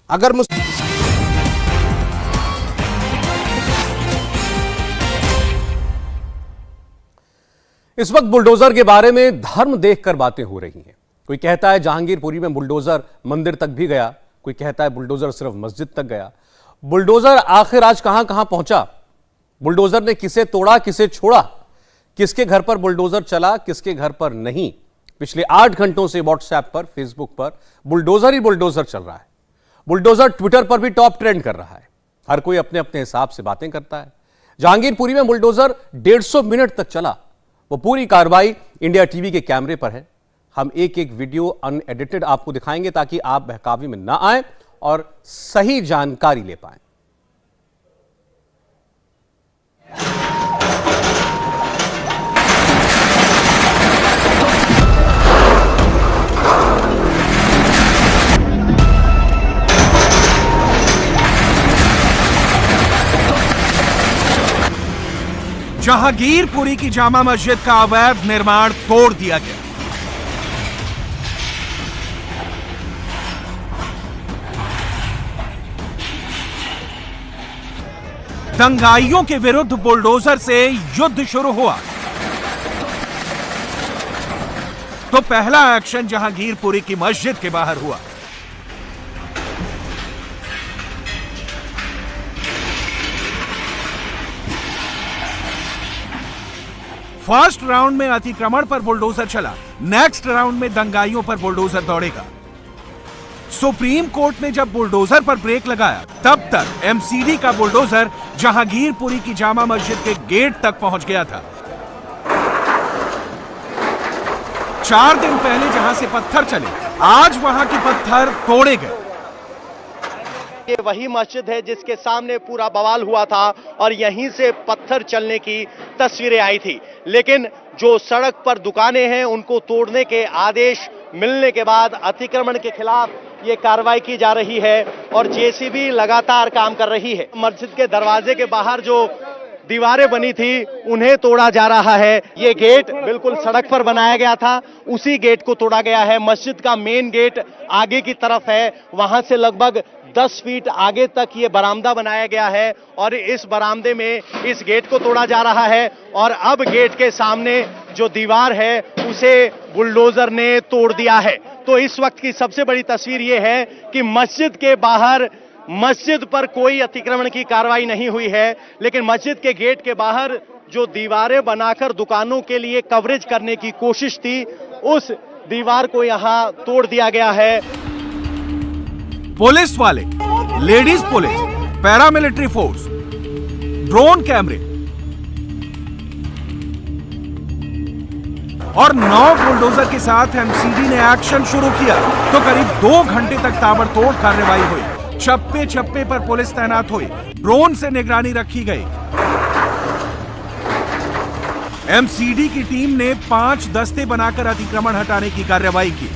अगर इस वक्त बुलडोजर के बारे में धर्म देखकर बातें हो रही हैं। कोई कहता है जहांगीरपुरी में बुलडोजर मंदिर तक भी गया, कोई कहता है बुलडोजर सिर्फ मस्जिद तक गया। बुलडोजर आखिर आज कहां कहां पहुंचा? बुलडोजर ने किसे तोड़ा, किसे छोड़ा? किसके घर पर बुलडोजर चला, किसके घर पर नहीं? पिछले 8 घंटों से व्हाट्सएप पर, फेसबुक पर बुलडोजर ही बुलडोजर चल रहा है। बुलडोजर ट्विटर पर भी टॉप ट्रेंड कर रहा है। हर कोई अपने अपने हिसाब से बातें करता है। जहांगीरपुरी में बुलडोजर 150 मिनट तक चला। वो पूरी कार्रवाई इंडिया टीवी के कैमरे पर है। हम एक एक वीडियो अनएडिटेड आपको दिखाएंगे ताकि आप बहकावे में ना आए और सही जानकारी ले पाएं। जहांगीरपुरी की जामा मस्जिद का अवैध निर्माण तोड़ दिया गया। दंगाइयों के विरुद्ध बुलडोजर से युद्ध शुरू हुआ। तो पहला एक्शन जहांगीरपुरी की मस्जिद के बाहर हुआ। फर्स्ट राउंड में अतिक्रमण पर बुलडोजर चला, नेक्स्ट राउंड में दंगाइयों पर बुलडोजर दौड़ेगा। सुप्रीम कोर्ट ने जब बुलडोजर पर ब्रेक लगाया, तब तक एमसीडी का बुलडोजर जहांगीरपुरी की जामा मस्जिद के गेट तक पहुंच गया था। 4 दिन पहले जहां से पत्थर चले, आज वहां के पत्थर तोड़े गए। ये वही मस्जिद है जिसके सामने पूरा बवाल हुआ था और यहीं से पत्थर चलने की तस्वीरें आई थी। लेकिन जो सड़क पर दुकानें हैं उनको तोड़ने के आदेश मिलने के बाद अतिक्रमण के खिलाफ ये कार्रवाई की जा रही है और जेसीबी लगातार काम कर रही है। मस्जिद के दरवाजे के बाहर जो दीवारें बनी थी उन्हें तोड़ा जा रहा है। ये गेट बिल्कुल सड़क पर बनाया गया था, उसी गेट को तोड़ा गया है। मस्जिद का मेन गेट आगे की तरफ है, वहां से लगभग 10 फीट आगे तक ये बरामदा बनाया गया है और इस बरामदे में इस गेट को तोड़ा जा रहा है। और अब गेट के सामने जो दीवार है उसे बुलडोजर ने तोड़ दिया है। तो इस वक्त की सबसे बड़ी तस्वीर ये है कि मस्जिद के बाहर, मस्जिद पर कोई अतिक्रमण की कार्रवाई नहीं हुई है, लेकिन मस्जिद के गेट के बाहर जो दीवारें बनाकर दुकानों के लिए कवरेज करने की कोशिश थी, उस दीवार को यहां तोड़ दिया गया है। पुलिस वाले, ladies police, paramilitary force, drone कैमरे और 9 बुलडोजर के साथ एमसीडी ने एक्शन शुरू किया। तो करीब 2 घंटे तक ताबड़तोड़ कार्रवाई हुई। चप्पे चप्पे पर पुलिस तैनात हुई, ड्रोन से निगरानी रखी गई। एमसीडी की टीम ने 5 दस्ते बनाकर अतिक्रमण हटाने की कार्रवाई की।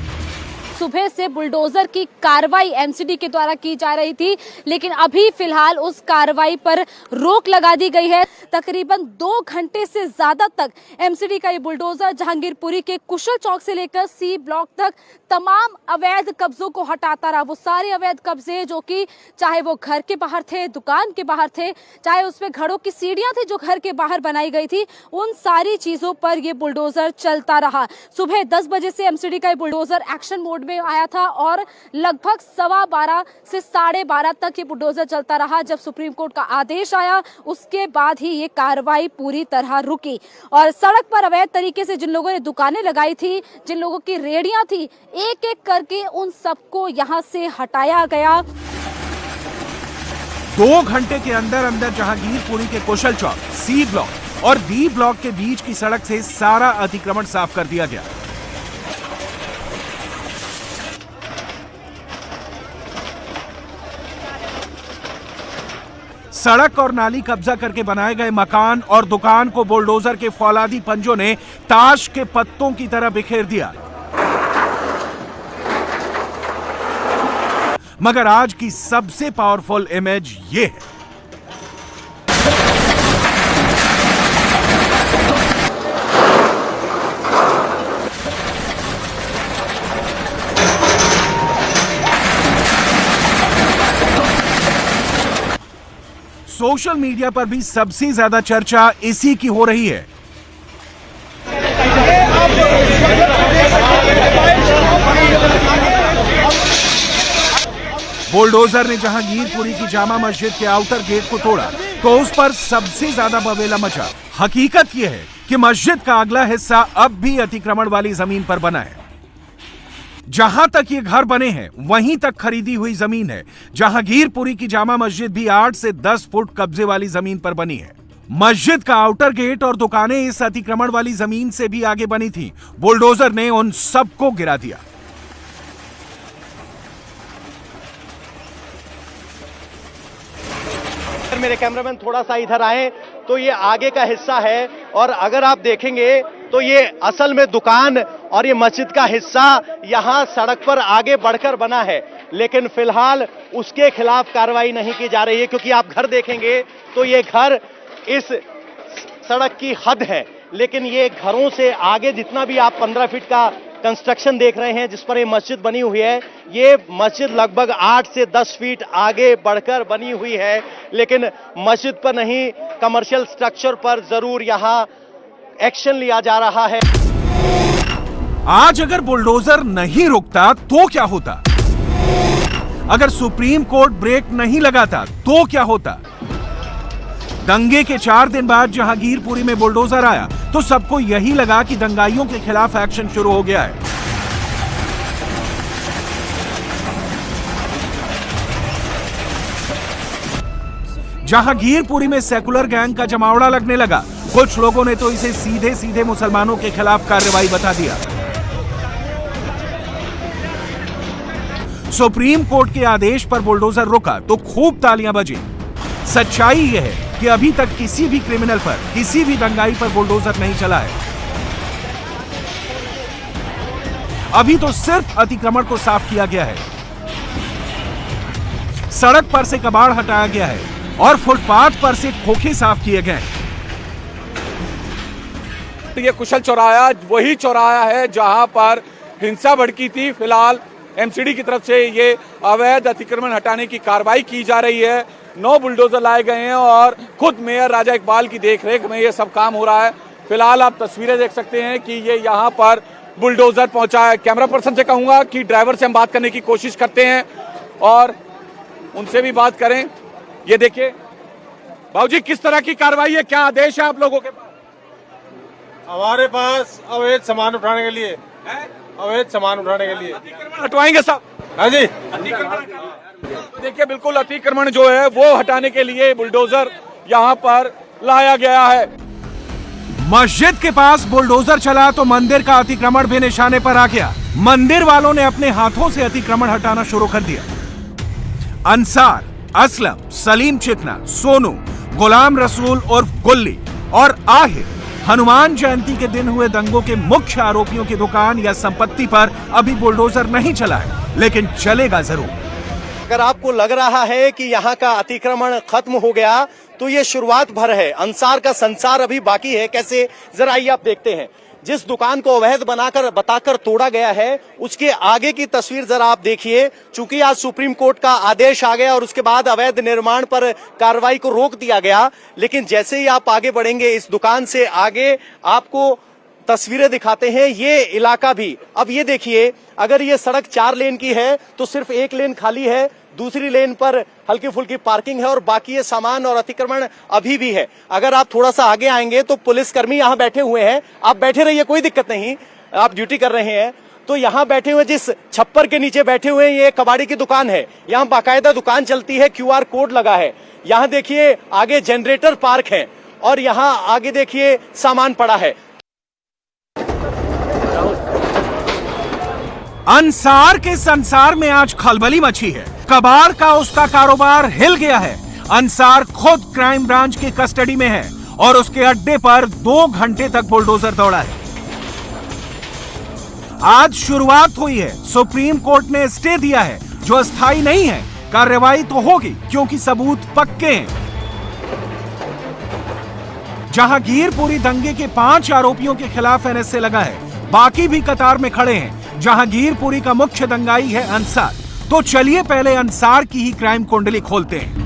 सुबह से बुलडोजर की कार्रवाई एमसीडी के द्वारा की जा रही थी, लेकिन अभी फिलहाल उस कार्रवाई पर रोक लगा दी गई है। तकरीबन 2 घंटे से ज्यादा तक एमसीडी का ये बुलडोजर जहांगीरपुरी के कुशल चौक से लेकर सी ब्लॉक तक तमाम अवैध कब्जों को हटाता रहा। वो सारे अवैध कब्जे जो कि चाहे वो घर के बाहर थे, दुकान के बाहर थे, चाहे उसमें घरों की सीढ़ियां थी जो घर के बाहर बनाई गई थी, उन सारी चीजों पर ये बुलडोजर चलता रहा। सुबह 10 बजे से एमसीडी का ये बुलडोजर एक्शन मोड में आया था और लगभग 12:15 से 12:30 तक ये बुलडोजर चलता रहा। जब सुप्रीम कोर्ट का आदेश आया उसके बाद ही ये कार्रवाई पूरी तरह रुकी और सड़क पर अवैध तरीके से जिन लोगों ने दुकानें लगाई थी, जिन लोगों की रेहड़ियां थी, एक एक करके उन सबको यहां से हटाया गया। 2 घंटे के अंदर अंदर जहांगीरपुरी के कुशल चौक, सी ब्लॉक और डी ब्लॉक के बीच की सड़क से सारा अतिक्रमण साफ कर दिया गया। सड़क और नाली कब्जा करके बनाए गए मकान और दुकान को बुलडोजर के फौलादी पंजों ने ताश के पत्तों की तरह बिखेर दिया। मगर आज की सबसे पावरफुल इमेज ये है। सोशल मीडिया पर भी सबसे ज्यादा चर्चा इसी की हो रही है। बुलडोजर ने जहांगीरपुरी की जामा मस्जिद के आउटर गेट को तोड़ा तो उस पर सबसे ज्यादा बवेला मचा। हकीकत यह है कि मस्जिद का अगला हिस्सा अब भी अतिक्रमण वाली जमीन पर बना है। जहां तक ये घर बने हैं वहीं तक खरीदी हुई जमीन है। जहांगीरपुरी की जामा मस्जिद भी 8 से 10 फुट कब्जे वाली जमीन पर बनी है। मस्जिद का आउटर गेट और दुकानें इस अतिक्रमण वाली जमीन से भी आगे बनी थी। बुलडोजर ने उन सबको गिरा दिया। मेरे कैमरामैन थोड़ा सा इधर आए तो ये आगे का हिस्सा है और अगर आप देखेंगे तो ये असल में दुकान और ये मस्जिद का हिस्सा यहां सड़क पर आगे बढ़कर बना है, लेकिन फिलहाल उसके खिलाफ कार्रवाई नहीं की जा रही है क्योंकि आप घर देखेंगे तो ये घर इस सड़क की हद है, लेकिन ये घरों से आगे जितना भी आप 15 फीट का कंस्ट्रक्शन देख रहे हैं जिस पर ये मस्जिद बनी हुई है, ये मस्जिद लगभग 8 से 10 फीट आगे बढ़कर बनी हुई है, लेकिन मस्जिद पर नहीं, कमर्शियल स्ट्रक्चर पर जरूर यहां एक्शन लिया जा रहा है। आज अगर बुलडोजर नहीं रुकता तो क्या होता? अगर सुप्रीम कोर्ट ब्रेक नहीं लगाता तो क्या होता? दंगे के 4 दिन बाद जहांगीरपुरी में बुलडोजर आया तो सबको यही लगा कि दंगाइयों के खिलाफ एक्शन शुरू हो गया है। जहांगीरपुरी में सेकुलर गैंग का जमावड़ा लगने लगा। कुछ लोगों ने तो इसे सीधे सीधे मुसलमानों के खिलाफ कार्रवाई बता दिया। सुप्रीम कोर्ट के आदेश पर बुलडोजर रुका तो खूब तालियां बजी। सच्चाई यह है कि अभी तक किसी भी क्रिमिनल पर, किसी भी दंगाई पर बुलडोजर नहीं चला है। अभी तो सिर्फ अतिक्रमण को साफ किया गया है, सड़क पर से कबाड़ हटाया गया है और फुटपाथ पर से खोखे साफ किए गए हैं। ये कुशल चौराहा वही चौराहा है जहां पर हिंसा भड़की थी। फिलहाल एमसीडी की तरफ से ये अवैध अतिक्रमण हटाने की कार्रवाई की जा रही है। 9 बुलडोजर लाए गए हैं और खुद मेयर राजा इकबाल की देखरेख में ये सब काम हो रहा है। फिलहाल आप तस्वीरें देख सकते हैं कि ये यहाँ पर बुलडोजर पहुंचा है। कैमरा पर्सन से कहूंगा कि ड्राइवर से हम बात करने की कोशिश करते हैं और उनसे भी बात करें। ये देखिए बाबूजी, किस तरह की कार्रवाई है, क्या आदेश है आप लोगों के पास? हमारे पास अवैध सामान उठाने के लिए, अवैध सामान उठाने के लिए अतिक्रमण हटवाएंगे साहब? हाँ जी। देखिए बिल्कुल अतिक्रमण जो है वो हटाने के लिए बुलडोजर यहाँ पर लाया गया है। मस्जिद के पास बुलडोजर चला तो मंदिर का अतिक्रमण भी निशाने पर आ गया। मंदिर वालों ने अपने हाथों से अतिक्रमण हटाना शुरू कर दिया। अंसार, असलम, सलीम चिकना, सोनू, गुलाम रसूल और गुल्ली और आहिर हनुमान जयंती के दिन हुए दंगों के मुख्य आरोपियों की दुकान या संपत्ति पर अभी बुलडोजर नहीं चला है, लेकिन चलेगा जरूर। अगर आपको लग रहा है कि यहाँ का अतिक्रमण खत्म हो गया तो ये शुरुआत भर है, अंसार का संसार अभी बाकी है। कैसे, जरा आइए आप देखते हैं। जिस दुकान को अवैध बताकर तोड़ा गया है उसके आगे की तस्वीर जरा आप देखिए। चूंकि आज सुप्रीम कोर्ट का आदेश आ गया और उसके बाद अवैध निर्माण पर कार्रवाई को रोक दिया गया, लेकिन जैसे ही आप आगे बढ़ेंगे इस दुकान से आगे आपको तस्वीरें दिखाते हैं। ये इलाका भी, अब ये देखिए, अगर ये सड़क 4 लेन की है तो सिर्फ 1 लेन खाली है, दूसरी लेन पर हल्की फुल्की पार्किंग है और बाकी ये सामान और अतिक्रमण अभी भी है। अगर आप थोड़ा सा आगे आएंगे तो पुलिसकर्मी यहाँ बैठे हुए हैं। आप बैठे रहिए, कोई दिक्कत नहीं, आप ड्यूटी कर रहे हैं। तो यहाँ बैठे हुए, जिस छप्पर के नीचे बैठे हुए हैं, ये कबाड़ी की दुकान है। यहाँ बाकायदा दुकान चलती है, QR कोड लगा है। यहाँ देखिए आगे जनरेटर पार्क है और यहाँ आगे देखिए सामान पड़ा है। अंसार के संसार में आज खलबली मची है। कबाड़ का उसका कारोबार हिल गया है। अंसार खुद क्राइम ब्रांच की कस्टडी में है और उसके अड्डे पर 2 घंटे तक बुलडोजर दौड़ा है। आज शुरुआत हुई है। सुप्रीम कोर्ट ने स्टे दिया है जो अस्थायी नहीं है। कार्रवाई तो होगी क्योंकि सबूत पक्के हैं। जहांगीरपुरी दंगे के 5 आरोपियों के खिलाफ NSA लगा है, बाकी भी कतार में खड़े हैं। जहांगीरपुरी का मुख्य दंगाई है अंसार। तो चलिए पहले अंसार की ही क्राइम कुंडली खोलते हैं।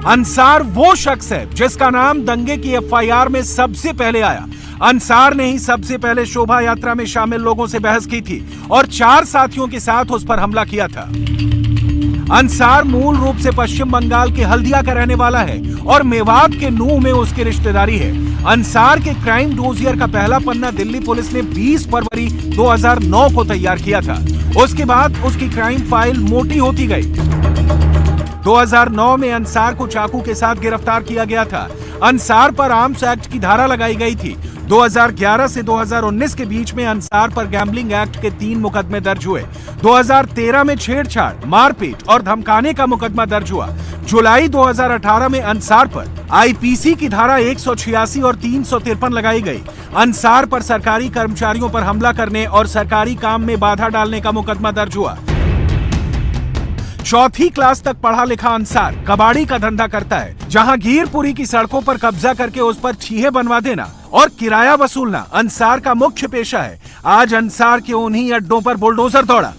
अंसार वो शख्स है जिसका नाम दंगे की एफआईआर में सबसे पहले आया। अंसार ने ही सबसे पहले शोभा यात्रा में शामिल लोगों से बहस की थी और 4 साथियों के साथ उस पर हमला किया था। अंसार मूल रूप से पश्चिम बंगाल के हल्दिया का रहने वाला है और मेवात के नूह में उसकी रिश्तेदारी है। अंसार के क्राइम डोजियर का पहला पन्ना दिल्ली पुलिस ने 20 फरवरी 2009 को तैयार किया था। उसके बाद उसकी क्राइम फाइल मोटी होती गई। 2009 में अंसार को चाकू के साथ गिरफ्तार किया गया था। अंसार पर आर्म्स एक्ट की धारा लगाई गई थी। 2011 से 2019 के बीच में अंसार पर गैम्बलिंग एक्ट के 3 मुकदमे दर्ज हुए। 2013 में छेड़छाड़, मारपीट और धमकाने का मुकदमा दर्ज हुआ। जुलाई 2018 में अंसार पर आईपीसी की धारा 186 और 353 लगाई गई। अंसार पर सरकारी कर्मचारियों पर हमला करने और सरकारी काम में बाधा डालने का मुकदमा दर्ज हुआ। 4वीं क्लास तक पढ़ा लिखा अंसार कबाड़ी का धंधा करता है, जहांगीरपुरी की सड़कों पर कब्जा करके उस पर छीहे बनवा देना और किराया वसूलना अंसार का मुख्य पेशा है। आज अंसार के उन्हीं अड्डों पर बुलडोजर दौड़ा।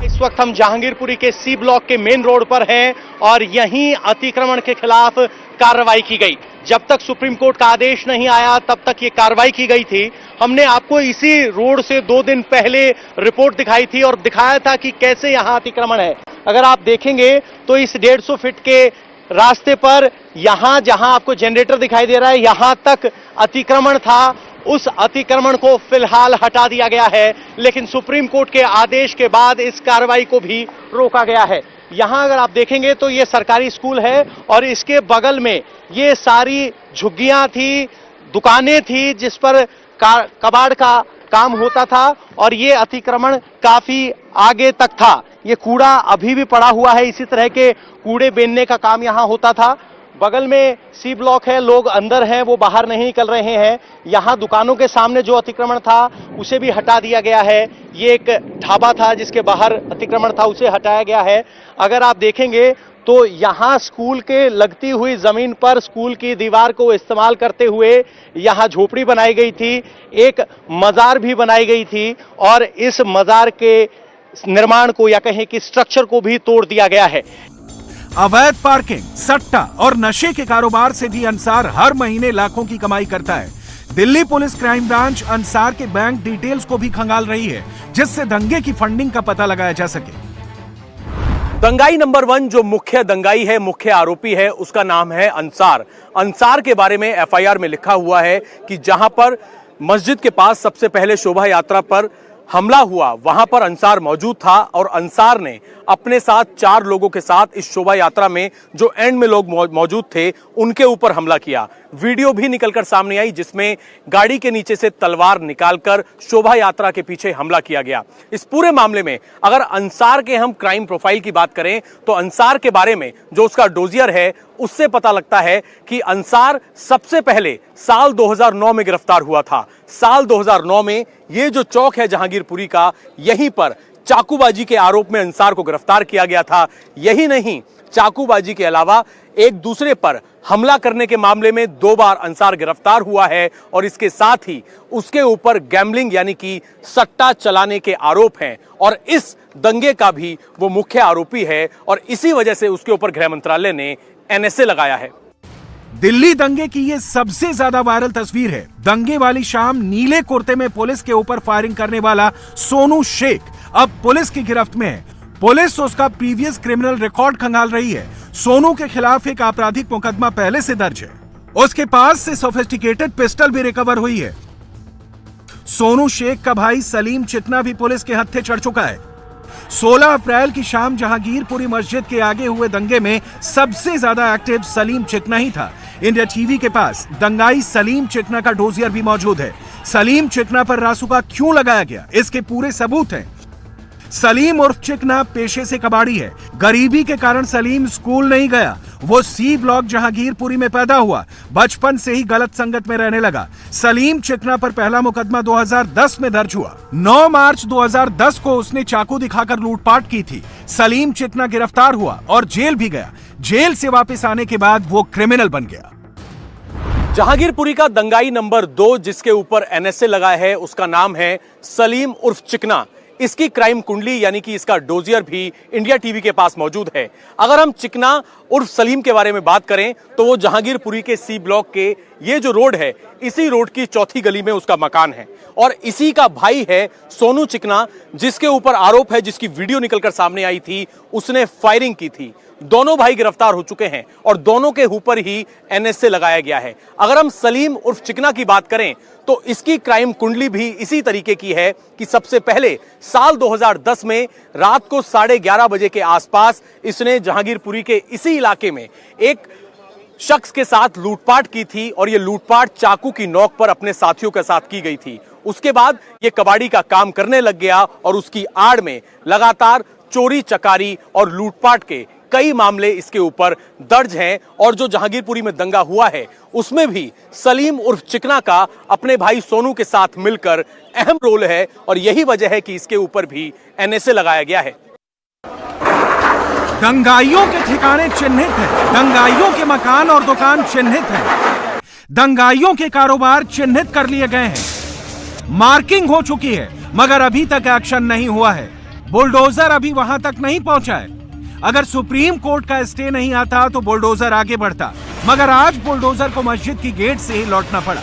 इस वक्त हम जहांगीरपुरी के सी ब्लॉक के मेन रोड पर हैं और यहीं अतिक्रमण के खिलाफ कार्रवाई की गई। जब तक सुप्रीम कोर्ट का आदेश नहीं आया तब तक ये कार्रवाई की गई थी। हमने आपको इसी रोड से 2 दिन पहले रिपोर्ट दिखाई थी और दिखाया था कि कैसे यहां अतिक्रमण है। अगर आप देखेंगे तो इस 150 फीट के रास्ते पर यहां जहां आपको जनरेटर दिखाई दे रहा है, यहां तक अतिक्रमण था। उस अतिक्रमण को फिलहाल हटा दिया गया है, लेकिन सुप्रीम कोर्ट के आदेश के बाद इस कार्रवाई को भी रोका गया है। यहां अगर आप देखेंगे तो ये सरकारी स्कूल है और इसके बगल में ये सारी झुग्गियां थी, दुकानें थी जिस पर कबाड़ का काम होता था और ये अतिक्रमण काफी आगे तक था। ये कूड़ा अभी भी पड़ा हुआ है, इसी तरह के कूड़े बीनने का काम यहां होता था। बगल में सी ब्लॉक है, लोग अंदर हैं, वो बाहर नहीं निकल रहे हैं। यहां दुकानों के सामने जो अतिक्रमण था उसे भी हटा दिया गया है। ये एक ढाबा था जिसके बाहर अतिक्रमण था, उसे हटाया गया है। अगर आप देखेंगे तो यहां स्कूल के लगती हुई जमीन पर स्कूल की दीवार को इस्तेमाल करते हुए यहां झोपड़ी बनाई गई थी, एक मजार भी बनाई गई थी और इस मजार के निर्माण को या कहें कि स्ट्रक्चर को भी तोड़ दिया गया है। अवैध पार्किंग, सट्टा और नशे के कारोबार से भी अंसार हर महीने लाखों की कमाई करता है। Delhi police crime branch Ansar के बैंक डिटेल्स को भी खंगाल रही है, जिससे दंगे की फंडिंग का पता लगाया जा सके। दंगाई नंबर 1 जो मुख्य दंगाई है, मुख्य आरोपी है, उसका नाम है अंसार। अंसार के बारे में एफआईआर में लिखा हुआ है कि जहां पर मस्जिद के पास सबसे पहले शोभा यात्रा पर हमला हुआ, वहां पर अंसार मौजूद था और अंसार ने अपने साथ 4 लोगों के साथ इस शोभा यात्रा में जो एंड में लोग मौजूद थे उनके ऊपर हमला किया। वीडियो भी निकलकर सामने आई जिसमें गाड़ी के नीचे से तलवार निकालकर शोभा यात्रा के पीछे हमला किया गया। इस पूरे मामले में अगर अंसार के हम क्राइम प्रोफाइल की बात करें तो अंसार के बारे में जो उसका डोजियर है उससे पता लगता है कि अंसार सबसे पहले साल 2009 में गिरफ्तार हुआ था। साल 2009 में ये जो चौक है जहांगीरपुरी का, यहीं पर चाकूबाजी के आरोप में अंसार को गिरफ्तार किया गया था। यही नहीं, चाकूबाजी के अलावा एक दूसरे पर हमला करने के मामले में 2 बार अंसार गिरफ्तार हुआ है और इसके साथ ही उसके ऊपर गैम्बलिंग यानी कि सट्टा चलाने के आरोप हैं और इस दंगे का भी वो मुख्य आरोपी है और इसी वजह से उसके ऊपर गृह मंत्रालय ने एनएसए लगाया है। दिल्ली दंगे की ये सबसे ज्यादा वायरल तस्वीर है। दंगे वाली शाम नीले कुर्ते में पुलिस के ऊपर फायरिंग करने वाला सोनू शेख अब पुलिस की गिरफ्त में है। पुलिस उसका प्रीवियस क्रिमिनल रिकॉर्ड खंगाल रही है। सोनू के खिलाफ एक आपराधिक मुकदमा पहले से दर्ज है। उसके पास से सोफिस्टिकेटेड पिस्टल भी रिकवर हुई है। सोनू शेख का भाई सलीम चिकना भी पुलिस के हत्थे चढ़ चुका है। 16 अप्रैल की शाम जहांगीरपुरी मस्जिद के आगे हुए दंगे में सबसे ज्यादा एक्टिव सलीम चिकना ही था। इंडिया टीवी के पास दंगाई सलीम चिकना का डोजियर भी मौजूद है। सलीम चिकना पर रासुका क्यों लगाया गया, इसके पूरे सबूत हैं। सलीम उर्फ चिकना पेशे से कबाड़ी है। गरीबी के कारण सलीम स्कूल नहीं गया। वो सी ब्लॉक जहांगीरपुरी में पैदा हुआ। बचपन से ही गलत संगत में रहने लगा। सलीम चिकना पर पहला मुकदमा 2010 में दर्ज हुआ। 9 मार्च 2010 को उसने चाकू दिखाकर लूटपाट की थी। सलीम चिकना गिरफ्तार हुआ और जेल भी गया। जेल से वापस आने के बाद वो क्रिमिनल बन गया। जहांगीरपुरी का दंगाई नंबर 2 जिसके ऊपर एनएसए लगा है उसका नाम है सलीम उर्फ चिकना। इसकी क्राइम कुंडली यानी कि इसका डोजियर भी इंडिया टीवी के पास मौजूद है। अगर हम चिकना उर्फ सलीम के बारे में बात करें तो वो जहांगीरपुरी के सी ब्लॉक के ये जो रोड है, इसी रोड की चौथी गली में उसका मकान है और इसी का भाई है सोनू चिकना, जिसके ऊपर आरोप है, जिसकी वीडियो निकलकर सामने आई थी, उसने फायरिंग की थी। दोनों भाई गिरफ्तार हो चुके हैं और दोनों के ऊपर ही एनएसए लगाया गया है। अगर हम सलीम उर्फ चिकना की बात करें तो इसकी क्राइम कुंडली भी इसी तरीके की है कि सबसे पहले साल 2010 में रात को 11:30 बजे के आसपास इसने जहांगीरपुरी के इसी इलाके में एक शख्स के साथ लूटपाट की थी और यह लूटपाट चाकू की नोक पर अपने साथियों के साथ की गई थी। उसके बाद यह कबाड़ी का काम करने लग गया और उसकी आड़ में लगातार चोरी चकारी और लूटपाट के कई मामले इसके ऊपर दर्ज हैं और जो जहांगीरपुरी में दंगा हुआ है उसमें भी सलीम उर्फ चिकना का अपने भाई सोनू के साथ मिलकर अहम रोल है और यही वजह है कि इसके ऊपर भी एनएसए लगाया गया है। दंगाइयों के ठिकाने चिन्हित हैं, दंगाइयों के मकान और दुकान चिन्हित हैं, दंगाइयों के कारोबार चिन्हित कर लिए गए हैं, मार्किंग हो चुकी है मगर अभी तक एक्शन नहीं हुआ है। बुलडोजर अभी वहां तक नहीं पहुंचा है। अगर सुप्रीम कोर्ट का स्टे नहीं आता तो बुलडोजर आगे बढ़ता, मगर आज बुलडोजर को मस्जिद की गेट से ही लौटना पड़ा।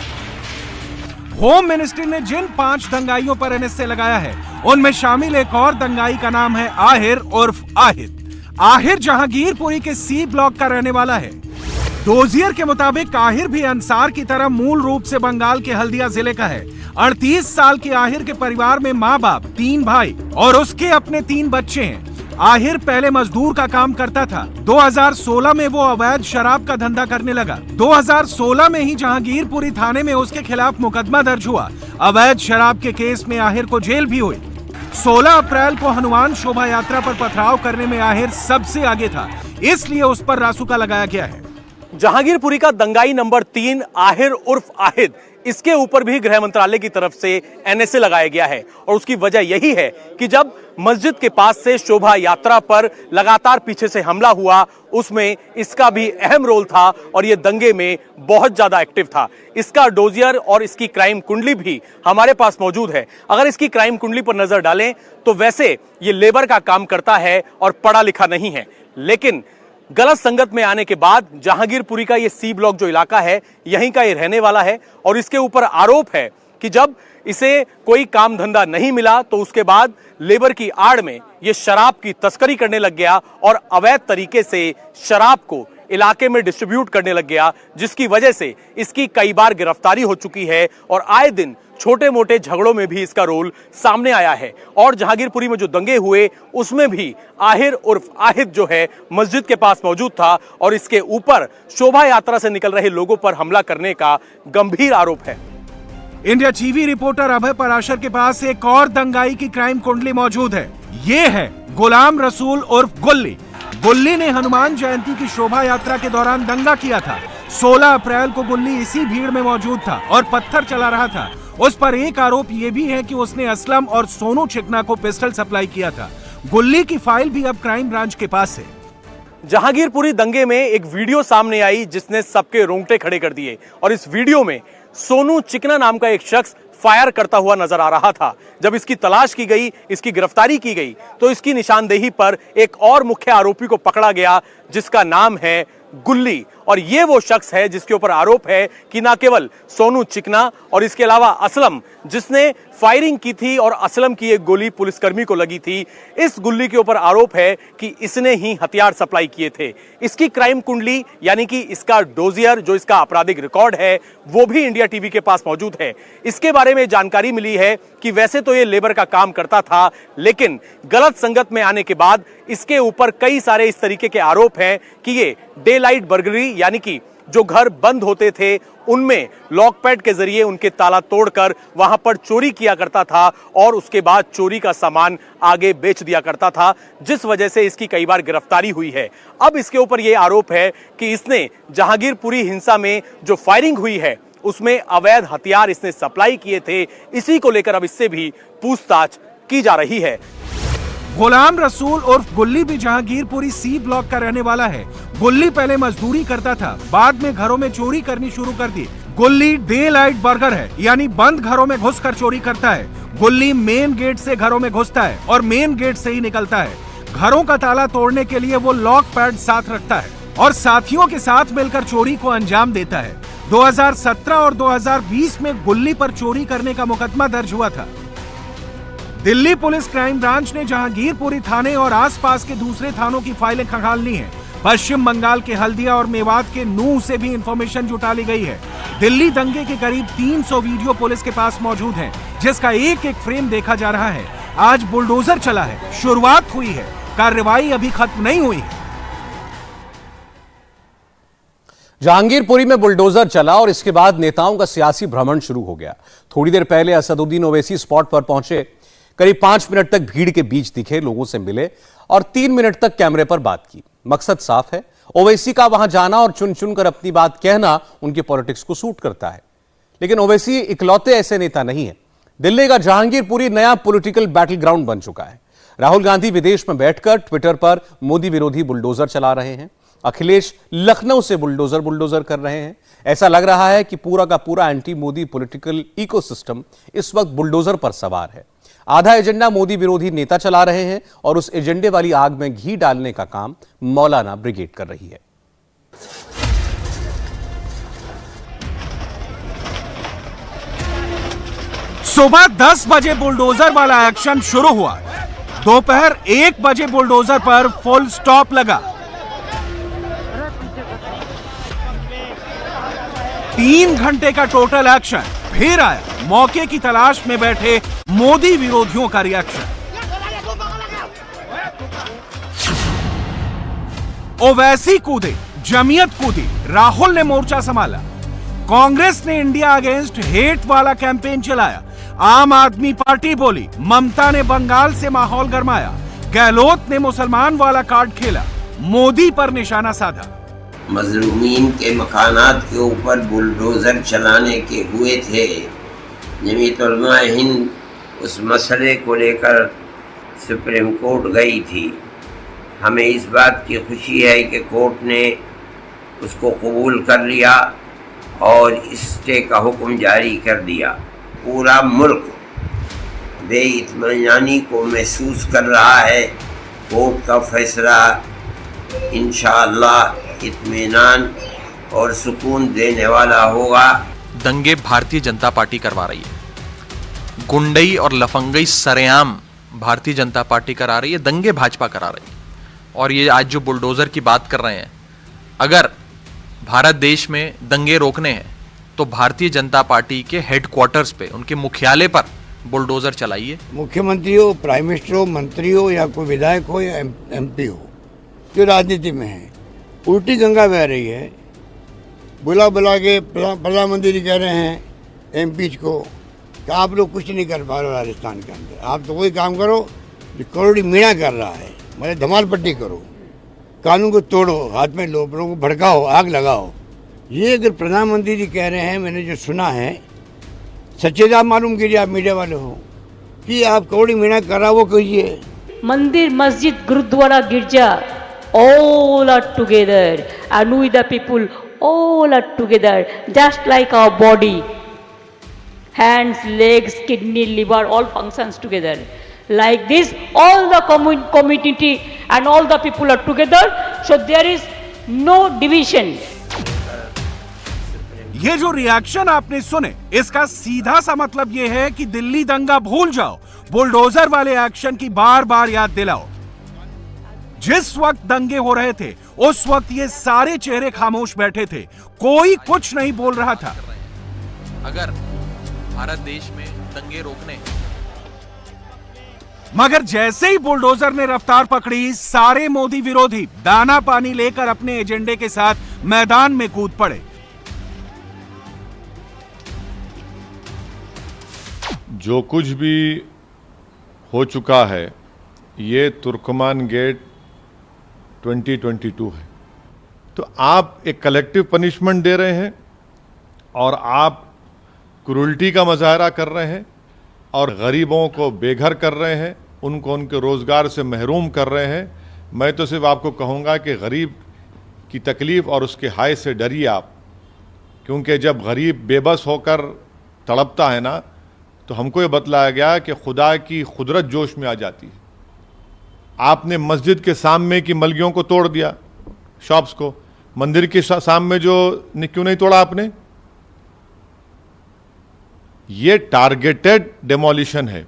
होम मिनिस्ट्री ने जिन 5 दंगाइयों पर एनएसए लगाया है उनमें शामिल एक और दंगाई का नाम है आहिर उर्फ आहिद। आहिर जहांगीरपुरी के सी ब्लॉक का रहने वाला है। डोजियर के मुताबिक आहिर भी अंसार की तरह मूल रूप से बंगाल के हल्दिया जिले का है। 38 साल के आहिर के परिवार में माँ बाप, 3 भाई और उसके अपने 3 बच्चे हैं। आहिर पहले मजदूर का काम करता था। 2016 में वो अवैध शराब का धंधा करने लगा। 2016 में ही जहांगीरपुरी थाने में उसके खिलाफ मुकदमा दर्ज हुआ। अवैध शराब के केस में आहिर को जेल भी हुई। 16 अप्रैल को हनुमान शोभा यात्रा पर पथराव करने में आहिर सबसे आगे था, इसलिए उस पर रासुका लगाया गया है। जहांगीरपुरी का दंगाई नंबर 3 आहिर उर्फ आहिद, इसके ऊपर भी गृह मंत्रालय की तरफ से एनएसए लगाया गया है और उसकी वजह यही है कि जब मस्जिद के पास से शोभा यात्रा पर लगातार पीछे से हमला हुआ, उसमें इसका भी अहम रोल था और ये दंगे में बहुत ज्यादा एक्टिव था। इसका डोजियर और इसकी क्राइम कुंडली भी हमारे पास मौजूद है। अगर इसकी क्राइम कुंडली पर नजर डालें तो वैसे ये लेबर का काम करता है और पढ़ा लिखा नहीं है, लेकिन गलत संगत में आने के बाद जहांगीरपुरी का ये सी ब्लॉक जो इलाका है, यहीं का ये रहने वाला है और इसके ऊपर आरोप है कि जब इसे कोई काम धंधा नहीं मिला तो उसके बाद लेबर की आड़ में ये शराब की तस्करी करने लग गया और अवैध तरीके से शराब को इलाके में डिस्ट्रीब्यूट करने लग गया, जिसकी वजह से इसकी कई बार गिरफ्तारी हो चुकी है और आए दिन छोटे मोटे झगड़ों में भी इसका रोल सामने आया है। और जहांगीरपुरी में जो दंगे हुए उसमें भी आहिर उर्फ आहिद जो है मस्जिद के पास मौजूद था और इसके ऊपर शोभा यात्रा से निकल रहे लोगों पर हमला करने का गंभीर आरोप है। इंडिया टीवी रिपोर्टर अभय पराशर के पास एक और दंगाई की क्राइम कुंडली मौजूद है। ये है गुलाम रसूल उर्फ गुल्ली। गुल्ली ने हनुमान जयंती की शोभा यात्रा के दौरान दंगा किया था। 16 अप्रैल को गुल्ली इसी भीड़ में मौजूद था और पत्थर चला रहा था। उस पर एक आरोप यह भी है कि उसने असलम और सोनू चिकना को पिस्टल सप्लाई किया था। गुल्ली की फाइल भी अब क्राइम ब्रांच के पास है। जहांगीरपुरी दंगे में एक वीडियो सामने आई जिसने सबके रोंगटे खड़े कर दिए और इस वीडियो में सोनू चिकना नाम का एक शख्स फायर करता हुआ नजर आ रहा था। जब इसकी तलाश की गई, इसकी गिरफ्तारी की गई तो इसकी निशानदेही पर एक और मुख्य आरोपी को पकड़ा गया जिसका नाम है गुल्ली और ये वो शख्स है जिसके ऊपर आरोप है कि ना केवल सोनू चिकना और इसके अलावा असलम, जिसने फायरिंग की थी और असलम की एक गोली पुलिसकर्मी को लगी थी, इस गुल्ली के ऊपर आरोप है कि इसने ही हथियार सप्लाई किए थे। इसकी क्राइम कुंडली यानी कि इसका डोजियर जो इसका आपराधिक रिकॉर्ड है वो भी इंडिया टीवी के पास मौजूद है। इसके बारे में जानकारी मिली है कि वैसे तो ये लेबर का काम करता था, लेकिन गलत संगत में आने के बाद इसके ऊपर कई सारे इस तरीके के आरोप हैं कि ये डे लाइट बर्गलरी यानी कि जो घर बंद होते थे उनमें लॉक पैड के जरिए उनके ताला तोड़कर वहां पर चोरी किया करता था और उसके बाद चोरी का सामान आगे बेच दिया करता था, जिस वजह से इसकी कई बार गिरफ्तारी हुई है। अब इसके ऊपर यह आरोप है कि इसने जहांगीरपुरी हिंसा में जो फायरिंग हुई है उसमें अवैध हथियार इसने सप्लाई किए थे। इसी को लेकर अब इससे भी पूछताछ की जा रही है। गुलाम रसूल उर्फ गुल्ली भी जहांगीरपुरी सी ब्लॉक का रहने वाला है। गुल्ली पहले मजदूरी करता था, बाद में घरों में चोरी करनी शुरू कर दी। गुल्ली डे लाइट बर्गर है, यानी बंद घरों में घुसकर चोरी करता है। गुल्ली मेन गेट से घरों में घुसता है और मेन गेट से ही निकलता है। घरों का ताला तोड़ने के लिए वो लॉक पैड साथ रखता है और साथियों के साथ मिलकर चोरी को अंजाम देता है। 2017 और 2020 में गुल्ली पर चोरी करने का मुकदमा दर्ज हुआ था। दिल्ली पुलिस क्राइम ब्रांच ने जहांगीरपुरी थाने और आसपास के दूसरे थानों की फाइलें खंगाल ली हैं। पश्चिम बंगाल के हल्दिया और मेवात के नूह से भी इंफॉर्मेशन जुटा ली गई है। दिल्ली दंगे के करीब 300 वीडियो पुलिस के पास मौजूद हैं, जिसका एक एक फ्रेम देखा जा रहा है। आज बुलडोजर चला है, शुरुआत हुई है, कार्रवाई अभी खत्म नहीं हुई है। जहांगीरपुरी में बुलडोजर चला और इसके बाद नेताओं का सियासी भ्रमण शुरू हो गया। थोड़ी देर पहले असदुद्दीन ओवैसी स्पॉट पर पहुंचे, करीब 5 मिनट तक भीड़ के बीच दिखे, लोगों से मिले और 3 मिनट तक कैमरे पर बात की। मकसद साफ है, ओवैसी का वहां जाना और चुन चुनकर अपनी बात कहना उनके पॉलिटिक्स को सूट करता है। लेकिन ओवैसी इकलौते ऐसे नेता नहीं है। दिल्ली का जहांगीरपुरी नया पॉलिटिकल बैटल ग्राउंड बन चुका है। राहुल गांधी विदेश में बैठकर ट्विटर पर मोदी विरोधी बुलडोजर चला रहे हैं। अखिलेश लखनऊ से बुलडोजर कर रहे हैं। ऐसा लग रहा है कि पूरा का पूरा एंटी मोदी पॉलिटिकल इकोसिस्टम इस वक्त बुलडोजर पर सवार है। आधा एजेंडा मोदी विरोधी नेता चला रहे हैं और उस एजेंडे वाली आग में घी डालने का काम मौलाना ब्रिगेड कर रही है। सुबह 10 बजे बुलडोजर वाला एक्शन शुरू हुआ। दोपहर 1 बजे बुलडोजर पर फुल स्टॉप लगा। 3 घंटे का टोटल एक्शन। फिर आया मौके की तलाश में बैठे मोदी विरोधियों का रिएक्शन। ओवैसी कूदे, जमीयत कूदी, राहुल ने मोर्चा संभाला। कांग्रेस ने इंडिया अगेंस्ट हेट वाला कैंपेन चलाया। आम आदमी पार्टी बोली, ममता ने बंगाल से माहौल गरमाया। गहलोत ने मुसलमान वाला कार्ड खेला, मोदी पर निशाना साधा। मजलूमीन के मकानात के ऊपर बुलडोजर चलाने के हुए थे। जमीयत उलमा हिंद उस मसले को लेकर सुप्रीम कोर्ट गई थी। हमें इस बात की खुशी है कि कोर्ट ने उसको कबूल कर लिया और स्टे का हुक्म जारी कर दिया। पूरा मुल्क बेइत्मीनानी को महसूस कर रहा है। कोर्ट का फैसला इंशाअल्लाह इत्मीनान और सुकून देने वाला होगा। दंगे भारतीय जनता पार्टी करवा रही है। गुंडई और लफंगई सरेआम भारतीय जनता पार्टी करा रही है, दंगे भाजपा करा रही है। और ये आज जो बुलडोजर की बात कर रहे हैं, अगर भारत देश में दंगे रोकने हैं तो भारतीय जनता पार्टी के हेडक्वार्टर्स पे, उनके मुख्यालय पर बुलडोजर चलाइए। मुख्यमंत्री हो, प्राइम मिनिस्टर हो, मंत्री हो या कोई विधायक हो या एमपी हो, जो राजनीति में है, उल्टी गंगा बह रही है। बुला के प्रधानमंत्री जी कह रहे हैं एमपी को कि आप लोग कुछ नहीं कर पा रहे राजस्थान के अंदर, आप तो वही काम करो जो करोड़ी मीणा कर रहा है, मतलब धमाल पट्टी करो, कानून को तोड़ो, हाथ में लो, लोगों को भड़काओ, आग लगाओ। ये अगर प्रधानमंत्री जी कह रहे हैं, मैंने जो सुना है, सच्चे आप मालूम कीजिए, आप मीडिया वाले हो, कि आप करोड़ी मीणा कर रहा वो कहिए। मंदिर, मस्जिद, गुरुद्वारा, गिरजा, all are together, and we the people all are together, just like our body, hands, legs, kidney, liver, all functions together. Like this, all the community and all the people are together, so there is no division. ये जो reaction आपने सुने, इसका सीधा सा मतलब ये है कि दिल्ली दंगा भूल जाओ, बुलडोजर वाले एक्शन की बार बार याद दिलाओ। जिस वक्त दंगे हो रहे थे, उस वक्त ये सारे चेहरे खामोश बैठे थे, कोई कुछ नहीं बोल रहा था। अगर भारत देश में दंगे रोकने, मगर जैसे ही बुलडोजर ने रफ्तार पकड़ी, सारे मोदी विरोधी दाना पानी लेकर अपने एजेंडे के साथ मैदान में कूद पड़े। जो कुछ भी हो चुका है, ये तुर्कमान गेट 2022 है। तो आप एक कलेक्टिव पनिशमेंट दे रहे हैं और आप क्रूरल्टी का मुजाहरा कर रहे हैं और गरीबों को बेघर कर रहे हैं, उनको उनके रोज़गार से महरूम कर रहे हैं। मैं तो सिर्फ आपको कहूँगा कि गरीब की तकलीफ़ और उसके हाय से डरिए आप, क्योंकि जब गरीब बेबस होकर तड़पता है ना, तो हमको ये बतलाया गया कि खुदा की कुदरत जोश में आ जाती है। आपने मस्जिद के सामने की मलगियों को तोड़ दिया, शॉप्स को, मंदिर के सामने जो क्यों नहीं तोड़ा आपने? ये टारगेटेड डेमोलिशन है।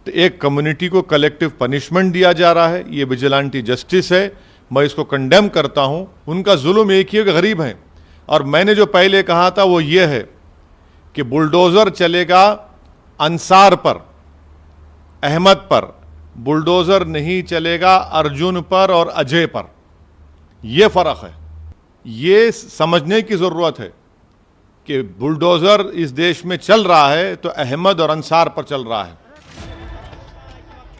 तो एक कम्युनिटी को कलेक्टिव पनिशमेंट दिया जा रहा है, ये विजिलेंटी जस्टिस है, मैं इसको कंडेम करता हूं। उनका जुल्म एक ही है कि गरीब हैं। और मैंने जो पहले कहा था वो ये है कि बुलडोजर चलेगा अंसार पर, अहमद पर, बुलडोजर नहीं चलेगा अर्जुन पर और अजय पर। यह फर्क है, ये समझने की जरूरत है कि बुलडोजर इस देश में चल रहा है तो अहमद और अंसार पर चल रहा है।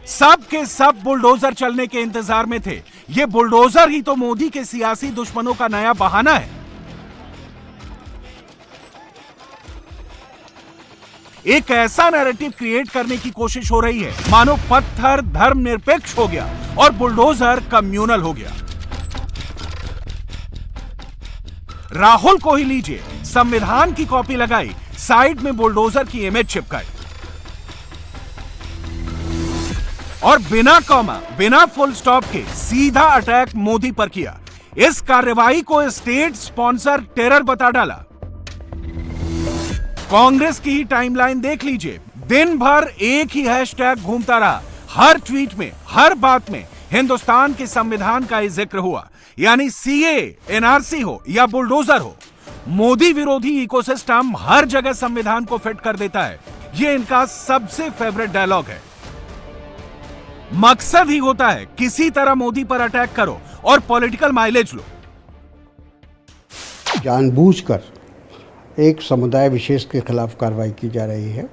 सब के सब बुलडोजर चलने के इंतजार में थे। ये बुलडोजर ही तो मोदी के सियासी दुश्मनों का नया बहाना है। एक ऐसा नैरेटिव क्रिएट करने की कोशिश हो रही है मानो पत्थर धर्मनिरपेक्ष हो गया और बुलडोजर कम्युनल हो गया। राहुल को ही लीजिए, संविधान की कॉपी लगाई, साइड में बुलडोजर की इमेज चिपकाई और बिना कॉमा, बिना फुल स्टॉप के सीधा अटैक मोदी पर किया। इस कार्रवाई को स्टेट स्पॉन्सर टेरर बता डाला। कांग्रेस की ही टाइमलाइन देख लीजिए, दिन भर एक ही हैशटैग घूमता रहा। हर ट्वीट में, हर बात में हिंदुस्तान के संविधान का ही जिक्र हुआ, यानी सीए, एनआरसी हो या बुलडोजर हो, मोदी विरोधी इकोसिस्टम हर जगह संविधान को फिट कर देता है। यह इनका सबसे फेवरेट डायलॉग है। मकसद ही होता है किसी तरह मोदी पर अटैक करो और पॉलिटिकल माइलेज लो। जानबूझकर एक समुदाय विशेष के खिलाफ कार्रवाई की जा रही है।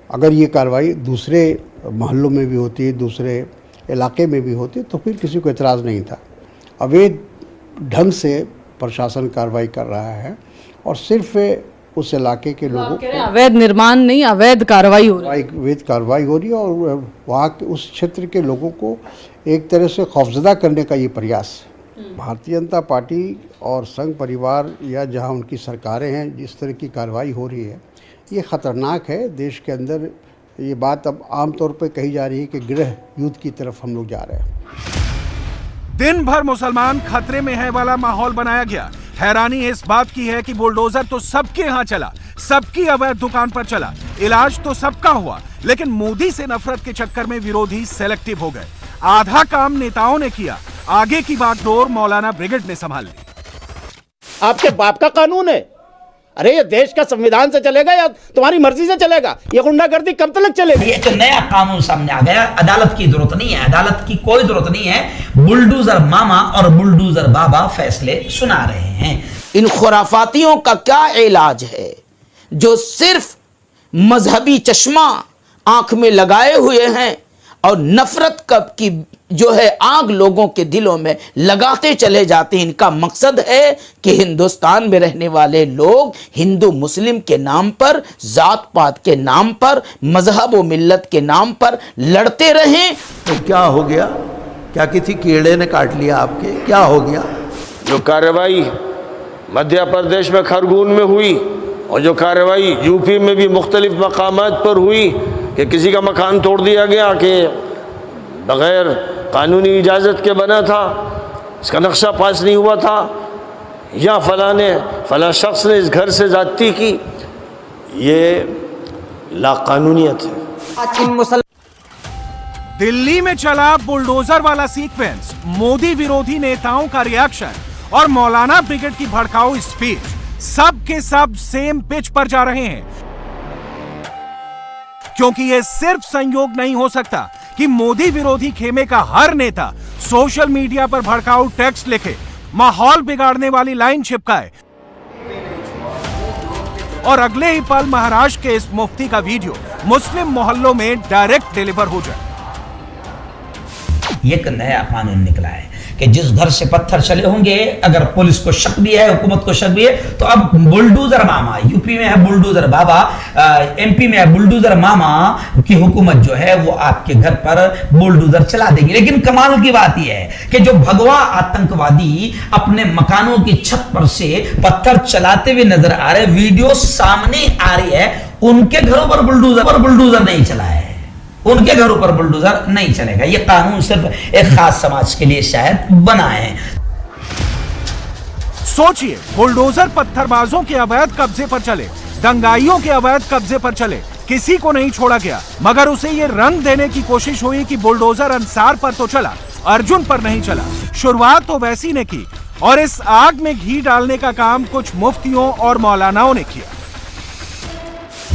अगर ये कार्रवाई दूसरे मोहल्लों में भी होती है, दूसरे इलाके में भी होती, तो फिर किसी को एतराज़ नहीं था। अवैध ढंग से प्रशासन कार्रवाई कर रहा है और सिर्फ उस इलाके के लोगों को अवैध निर्माण नहीं, अवैध कार्रवाई हो रही है। अवैध कार्रवाई हो रही है और वहाँ के उस क्षेत्र के लोगों को एक तरह से खौफजदा करने का ये प्रयास है। भारतीय जनता पार्टी और संघ परिवार या जहाँ उनकी सरकारें हैं, जिस तरह की कार्रवाई हो रही है, ये ख़तरनाक है। देश के अंदर ये बात अब आमतौर पर कही जा रही है कि गृह युद्ध की तरफ हम लोग जा रहे हैं। दिन भर मुसलमान खतरे में है वाला माहौल बनाया गया। हैरानी इस बात की है कि बुलडोजर तो सबके यहां चला, सबकी अवैध दुकान पर चला, इलाज तो सबका हुआ, लेकिन मोदी से नफरत के चक्कर में विरोधी सेलेक्टिव हो गए। आधा काम नेताओं ने किया, आगे की बागडोर मौलाना ब्रिगेड ने संभाल ली। आपके बाप का कानून है। अरे ये देश का संविधान से चलेगा या तुम्हारी मर्जी से चलेगा? ये गुंडागर्दी कब तक चलेगी? ये तो नया कानून सामने आ गया। अदालत की जरूरत नहीं है, अदालत की कोई जरूरत नहीं है। बुलडोजर मामा और बुलडोजर बाबा फैसले सुना रहे हैं। इन खुराफातियों का क्या इलाज है जो सिर्फ मजहबी चश्मा आंख में लगाए हुए हैं और नफरत कब की जो है आग लोगों के दिलों में लगाते चले जाते हैं। इनका मकसद है कि हिंदुस्तान में रहने वाले लोग हिंदू मुस्लिम के नाम पर, जात पात के नाम पर, मजहब व मिल्लत के नाम पर लड़ते रहें। तो क्या हो गया? क्या किसी कीड़े ने काट लिया आपके? क्या हो गया? जो कार्रवाई मध्य प्रदेश में खरगोन में हुई और जो कार्रवाई यूपी में भी मुख्तलिफ मकामात पर हुई कि किसी का मकान तोड़ दिया गया कि बग़ैर कानूनी इजाज़त के बना था, इसका नक्शा पास नहीं हुआ था, या फला शख्स ने इस घर से ज़्यादती की, ये लाकानूनियत है। दिल्ली में चला बुलडोजर वाला सीक्वेंस, मोदी विरोधी नेताओं का रिएक्शन और मौलाना ब्रिगेड की भड़काऊ स्पीच, सब के सब सेम पिच पर जा रहे हैं। क्योंकि यह सिर्फ संयोग नहीं हो सकता कि मोदी विरोधी खेमे का हर नेता सोशल मीडिया पर भड़काऊ टेक्स्ट लिखे, माहौल बिगाड़ने वाली लाइन चिपकाए और अगले ही पल महाराष्ट्र के इस मुफ्ती का वीडियो मुस्लिम मोहल्लों में डायरेक्ट डिलीवर हो जाए। ये एक नया कानून निकला है कि जिस घर से पत्थर चले होंगे, अगर पुलिस को शक भी है, हुकूमत को शक भी है, तो अब बुलडोजर मामा, यूपी में है बुलडोजर बाबा, एमपी में है बुलडोजर मामा की हुकूमत जो है वो आपके घर पर बुलडोजर चला देगी। लेकिन कमाल की बात यह है कि जो भगवा आतंकवादी अपने मकानों की छत पर से पत्थर चलाते हुए नजर आ रहे, वीडियो सामने आ रही है, उनके घरों पर बुलडोजर नहीं चला है, उनके घरों पर बुलडोजर नहीं चलेगा। यह कानून सिर्फ एक खास समाज के लिए शायद बना है। सोचिए, बुलडोजर पत्थरबाजों के अवैध कब्जे पर चले, दंगाइयों के अवैध कब्जे पर चले, किसी को नहीं छोड़ा गया, मगर उसे ये रंग देने की कोशिश हुई कि बुलडोजर अंसार पर तो चला, अर्जुन पर नहीं चला। शुरुआत तो वैसी ने की और इस आग में घी डालने का काम कुछ मुफ्तियों और मौलानाओं ने किया।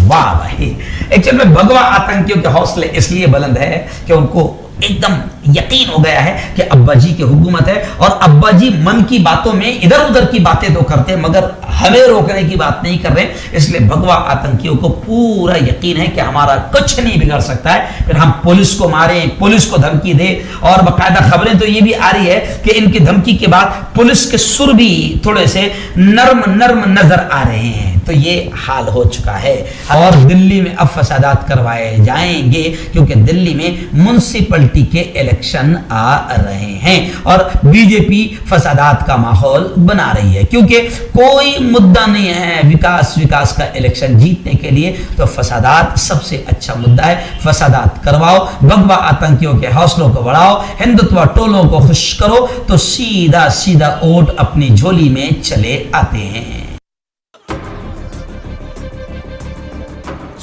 वाह भाई, एक्चुअल में भगवा आतंकियों के हौसले इसलिए बुलंद है कि उनको एकदम यकीन हो गया है कि अब्बा जी की हुकूमत है, और अब्बा जी मन की बातों में इधर उधर की बातें तो करते हैं मगर हमें रोकने की बात नहीं कर रहे। इसलिए भगवा आतंकियों को पूरा यकीन है कि हमारा कुछ नहीं बिगड़ सकता है, फिर हम पुलिस को मारें, पुलिस को धमकी दे। और बाकायदा खबरें तो ये भी आ रही है कि इनकी धमकी के बाद पुलिस के सुर भी थोड़े से नर्म नजर आ रहे हैं। तो ये हाल हो चुका है और दिल्ली में अब फसादात करवाए जाएंगे क्योंकि दिल्ली में म्युनिसिपैलिटी के इलेक्शन आ रहे हैं और बीजेपी फसादात का माहौल बना रही है क्योंकि कोई मुद्दा नहीं है विकास का इलेक्शन जीतने के लिए। तो फसादात सबसे अच्छा मुद्दा है, फसादात करवाओ, भगवा आतंकियों के हौसलों को बढ़ाओ, हिंदुत्व टोलों को खुश करो तो सीधा वोट अपनी झोली में चले आते हैं।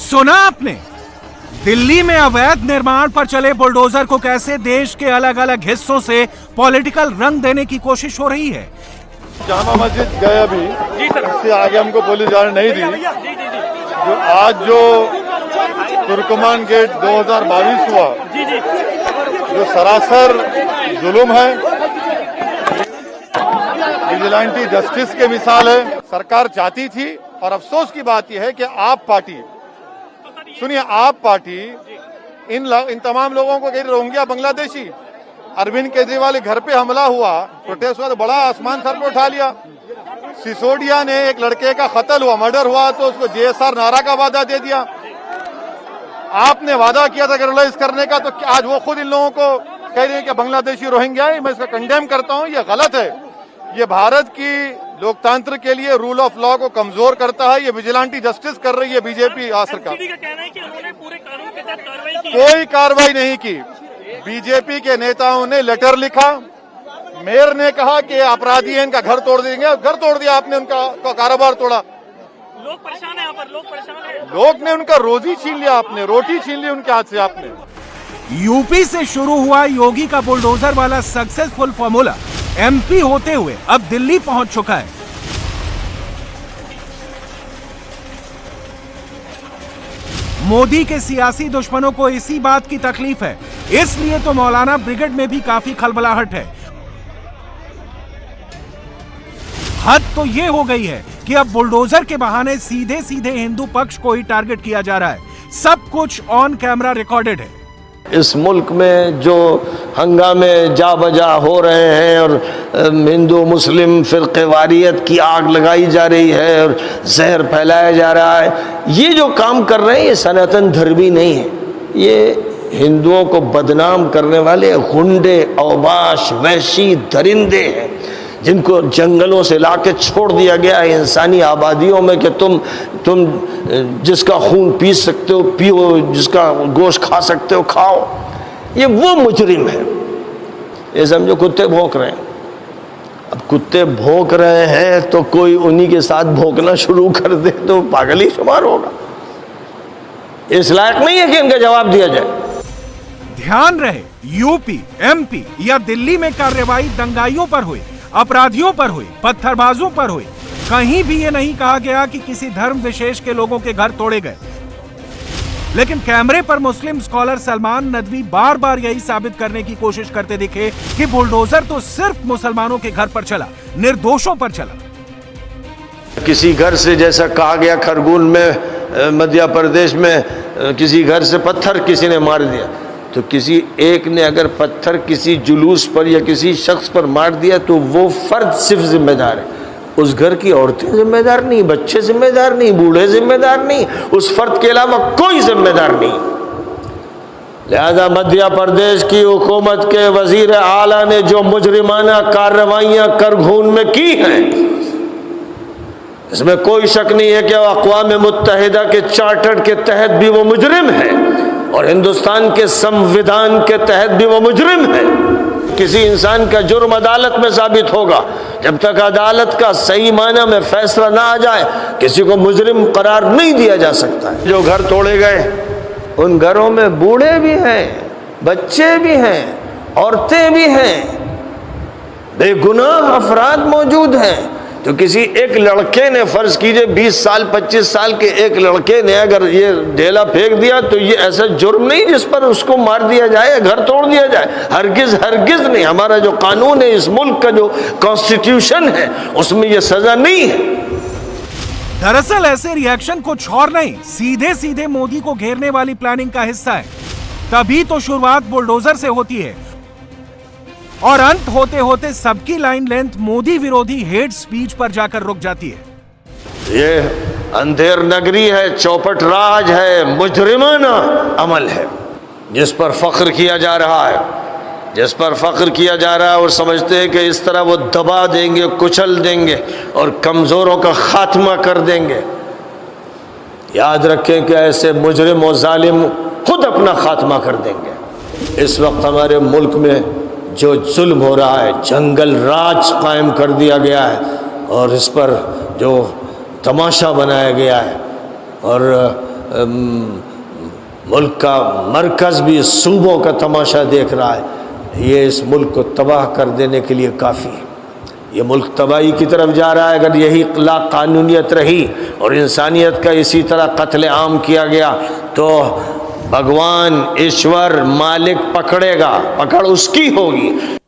सुना आपने, दिल्ली में अवैध निर्माण पर चले बुलडोजर को कैसे देश के अलग अलग हिस्सों से पॉलिटिकल रंग देने की कोशिश हो रही है। जामा मस्जिद गए अभी, इससे आगे हमको पुलिस जाने नहीं दी। जो आज जो तुर्कमान गेट 2022 हुआ, जो सरासर जुल्म है, विजिलेंटी जस्टिस के मिसाल है। सरकार चाहती थी और अफसोस की बात यह है कि आप पार्टी, सुनिए, आप पार्टी इन तमाम लोगों को कह रही रोहिंग्या बांग्लादेशी। अरविंद केजरीवाल के घर पे हमला हुआ, प्रोटेस्ट हुआ तो बड़ा आसमान सर पे उठा लिया। सिसोदिया ने एक लड़के का कत्ल हुआ, मर्डर हुआ तो उसको जेएसआर नारा का वादा दे दिया। आपने वादा किया था रेगुलराइज करने का, तो आज वो खुद इन लोगों को कह रही है कि बांग्लादेशी रोहिंग्या है। मैं इसका कंडेम करता हूं, ये गलत है। ये भारत की लोकतंत्र के लिए रूल ऑफ लॉ को कमजोर करता है। ये विजिलेंटी जस्टिस कर रही है बीजेपी सरकार। कोई कार्रवाई नहीं की। बीजेपी के नेताओं ने लेटर लिखा, मेयर ने कहा कि अपराधी हैं, इनका घर तोड़ देंगे, घर तोड़ दिया आपने, उनका कारोबार तोड़ा। लोग परेशान है, यहाँ पर लोग परेशान है। लोग ने उनका रोजी छीन लिया, आपने रोटी छीन ली उनके हाथ से आपने। यूपी से शुरू हुआ योगी का बुलडोजर वाला सक्सेसफुल फॉर्मूला एमपी होते हुए अब दिल्ली पहुंच चुका है। मोदी के सियासी दुश्मनों को इसी बात की तकलीफ है, इसलिए तो मौलाना ब्रिगेड में भी काफी खलबलाहट है। हद तो यह हो गई है कि अब बुलडोजर के बहाने सीधे सीधे हिंदू पक्ष को ही टारगेट किया जा रहा है। सब कुछ ऑन कैमरा रिकॉर्डेड है। इस मुल्क में जो हंगामे जा बजा हो रहे हैं और हिंदू मुस्लिम फिरक़ेवारियत की आग लगाई जा रही है और जहर फैलाया जा रहा है, ये जो काम कर रहे हैं ये सनातन धर्मी नहीं है। ये हिंदुओं को बदनाम करने वाले गुंडे, औबाश, वहशी दरिंदे हैं जिनको जंगलों से लाके छोड़ दिया गया है इंसानी आबादियों में कि तुम जिसका खून पी सकते हो पियो, जिसका गोश्त खा सकते हो खाओ। ये वो मुजरिम है। ये समझो कुत्ते भौंक रहे हैं। अब कुत्ते भौंक रहे हैं तो कोई उन्हीं के साथ भौंकना शुरू कर दे तो पागल ही शुमार होगा। इस लायक नहीं है कि इनका जवाब दिया जाए। ध्यान रहे, यूपी, एमपी या दिल्ली में कार्रवाई दंगाइयों पर हुई, अपराधियों पर हुई, पत्थरबाजों पर हुई। कहीं भी ये नहीं कहा गया कि किसी धर्म विशेष के लोगों के घर तोड़े गए। लेकिन कैमरे पर मुस्लिम स्कॉलर सलमान नदवी बार बार यही साबित करने की कोशिश करते दिखे कि बुलडोजर तो सिर्फ मुसलमानों के घर पर चला, निर्दोषों पर चला। किसी घर से, जैसा कहा गया खरगोन में, मध्य प्रदेश में किसी घर से पत्थर किसी ने मार दिया, तो किसी एक ने अगर पत्थर किसी जुलूस पर या किसी शख्स पर मार दिया तो वो फर्द सिर्फ जिम्मेदार है, उस घर की औरतें जिम्मेदार नहीं, बच्चे जिम्मेदार नहीं, बूढ़े जिम्मेदार नहीं, उस फर्द के अलावा कोई जिम्मेदार नहीं। लिहाजा मध्य प्रदेश की हुकूमत के वजीर आला ने जो मुजरिमाना कार्रवाइयां करघून में की हैं, इसमें कोई शक नहीं है कि अक़वाम मुत्तहिदा के चार्टर के तहत भी वो मुजरिम है और हिंदुस्तान के संविधान के तहत भी वो मुजरिम है। किसी इंसान का जुर्म अदालत में साबित होगा, जब तक अदालत का सही माना में फैसला ना आ जाए किसी को मुजरिम करार नहीं दिया जा सकता है। जो घर तोड़े गए उन घरों में बूढ़े भी हैं, बच्चे भी हैं, औरतें भी हैं, बेगुनाह अफराद मौजूद हैं। तो किसी एक लड़के ने, फर्ज कीजिए 20 साल 25 साल के एक लड़के ने अगर ये ढेला फेंक दिया तो ये ऐसा जुर्म नहीं जिस पर उसको मार दिया जाए, घर तोड़ दिया जाए। हरगिज हरगिज नहीं। हमारा जो कानून है, इस मुल्क का जो कॉन्स्टिट्यूशन है, उसमें ये सजा नहीं है। दरअसल ऐसे रिएक्शन कुछ और नहीं, सीधे सीधे मोदी को घेरने वाली प्लानिंग का हिस्सा है। तभी तो शुरुआत बुलडोजर से होती है और अंत होते होते सबकी लाइन लेंथ मोदी विरोधी हेट स्पीच पर जाकर रुक जाती है। ये अंधेर नगरी है, चौपट राज है, मुजरिमाना अमल है जिस पर फख्र किया जा रहा है, जिस पर फख्र किया जा रहा है। और समझते हैं कि इस तरह वो दबा देंगे, कुचल देंगे और कमजोरों का खात्मा कर देंगे। याद रखें कि ऐसे मुजरिम और जालिम खुद अपना खात्मा कर देंगे। इस वक्त हमारे मुल्क में जो जुल्म हो रहा है, जंगल राज कायम कर दिया गया है और इस पर जो तमाशा बनाया गया है और मुल्क का मरकज़ भी सूबों का तमाशा देख रहा है, ये इस मुल्क को तबाह कर देने के लिए काफ़ी है। ये मुल्क तबाही की तरफ जा रहा है। अगर यही ला कानूनियत रही और इंसानियत का इसी तरह कत्ले आम किया गया तो भगवान ईश्वर मालिक पकड़ेगा, पकड़ उसकी होगी।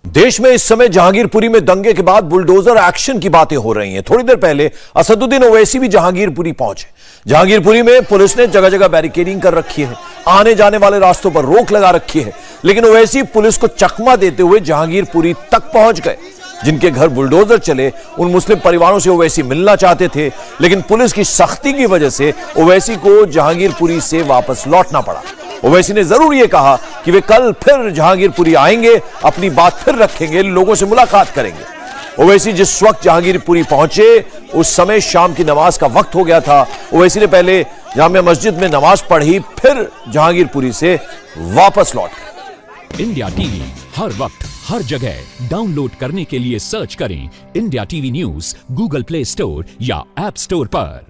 देश में इस समय जहांगीरपुरी में दंगे के बाद बुलडोजर एक्शन की बातें हो रही हैं। थोड़ी देर पहले असदुद्दीन ओवैसी भी जहांगीरपुरी पहुंचे। जहांगीरपुरी में पुलिस ने जगह जगह बैरिकेडिंग कर रखी है, आने जाने वाले रास्तों पर रोक लगा रखी है, लेकिन ओवैसी पुलिस को चकमा देते हुए जहांगीरपुरी तक पहुंच गए। जिनके घर बुलडोजर चले उन मुस्लिम परिवारों से ओवैसी मिलना चाहते थे, लेकिन पुलिस की सख्ती की वजह से ओवैसी को जहांगीरपुरी से वापस लौटना पड़ा। ओवैसी ने जरूर यह कहा कि वे कल फिर जहांगीरपुरी आएंगे, अपनी बात फिर रखेंगे, लोगों से मुलाकात करेंगे। ओवैसी जिस वक्त जहांगीरपुरी पहुंचे उस समय शाम की नमाज का वक्त हो गया था। ओवैसी ने पहले जामिया मस्जिद में नमाज पढ़ी, फिर जहांगीरपुरी से वापस लौट गए। इंडिया टीवी हर वक्त हर जगह डाउनलोड करने के लिए सर्च करें India TV news Google play store या ऐप स्टोर पर।